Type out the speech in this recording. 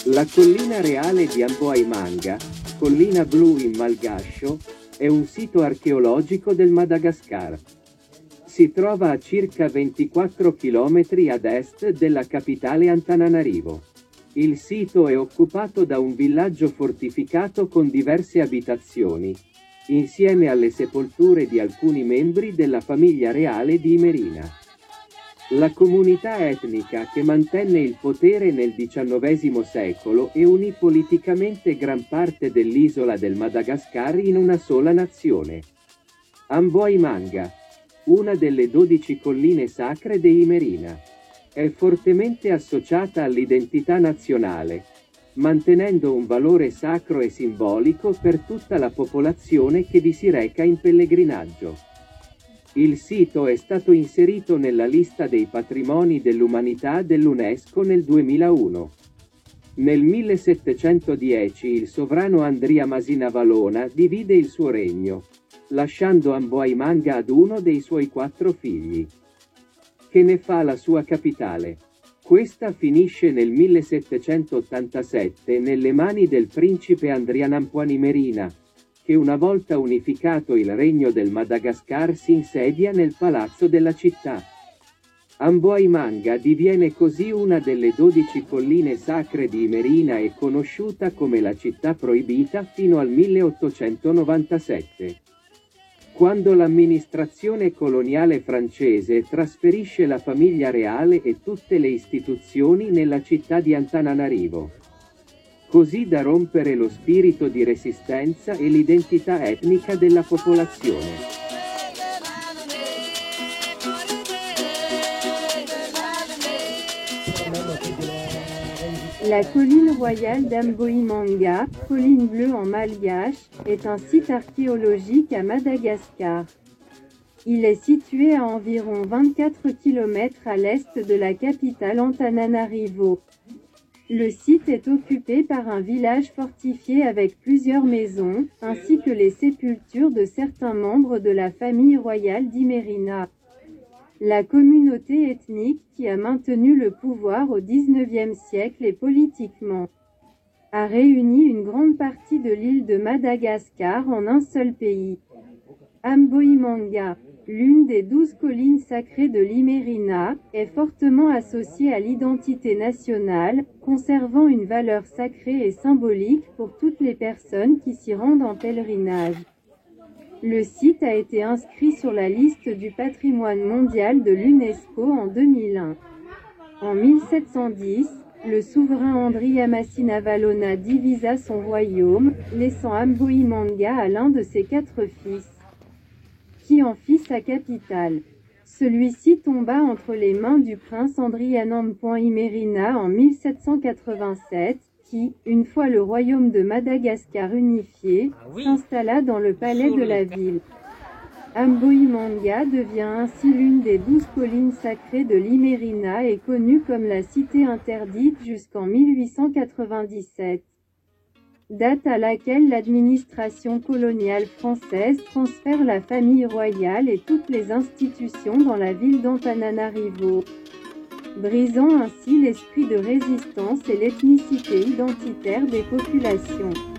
La collina reale di Amboaimanga, collina blu in malgascio, è un sito archeologico del Madagascar. Si trova a circa 24 km ad est della capitale Antananarivo. Il sito è occupato da un villaggio fortificato con diverse abitazioni, insieme alle sepolture di alcuni membri della famiglia reale di Imerina. La comunità etnica che mantenne il potere nel XIX secolo e unì politicamente gran parte dell'isola del Madagascar in una sola nazione. Amboaimanga, una delle 12 colline sacre di Imerina, è fortemente associata all'identità nazionale, mantenendo un valore sacro e simbolico per tutta la popolazione che vi si reca in pellegrinaggio. Il sito è stato inserito nella lista dei patrimoni dell'umanità dell'UNESCO nel 2001. Nel 1710 il sovrano Andria Masinavalona divide il suo regno, lasciando Amboaimanga ad uno dei suoi 4 figli, che ne fa la sua capitale. Questa finisce nel 1787 nelle mani del principe Andrianampoanimerina, che una volta unificato il regno del Madagascar si insedia nel palazzo della città. Amboaimanga diviene così una delle 12 colline sacre di Imerina e conosciuta come la città proibita fino al 1897. Quando l'amministrazione coloniale francese trasferisce la famiglia reale e tutte le istituzioni nella città di Antananarivo, così da rompere lo spirito di resistenza e l'identità etnica della popolazione. La colline royale d'Amboaimanga, colline bleue en malgache, est un site archéologique à Madagascar. Il est situé à environ 24 km à l'est de la capitale Antananarivo. Le site est occupé par un village fortifié avec plusieurs maisons, ainsi que les sépultures de certains membres de la famille royale d'Imerina. La communauté ethnique qui a maintenu le pouvoir au XIXe siècle et politiquement a réuni une grande partie de l'île de Madagascar en un seul pays. Amboaimanga, l'une des 12 collines sacrées de l'Imerina, est fortement associée à l'identité nationale, conservant une valeur sacrée et symbolique pour toutes les personnes qui s'y rendent en pèlerinage. Le site a été inscrit sur la liste du patrimoine mondial de l'UNESCO en 2001. En 1710, le souverain Andria Masinavalona divisa son royaume, laissant Amboaimanga à l'un de ses 4 fils, qui en fit sa capitale. Celui-ci tomba entre les mains du prince Andrianampoanimerina en 1787, qui, une fois le royaume de Madagascar unifié, s'installa dans le palais de la ville. Amboaimanga devient ainsi l'une des 12 collines sacrées de l'Imerina et connue comme la cité interdite jusqu'en 1897. Date à laquelle l'administration coloniale française transfère la famille royale et toutes les institutions dans la ville d'Antananarivo, brisant ainsi l'esprit de résistance et l'ethnicité identitaire des populations.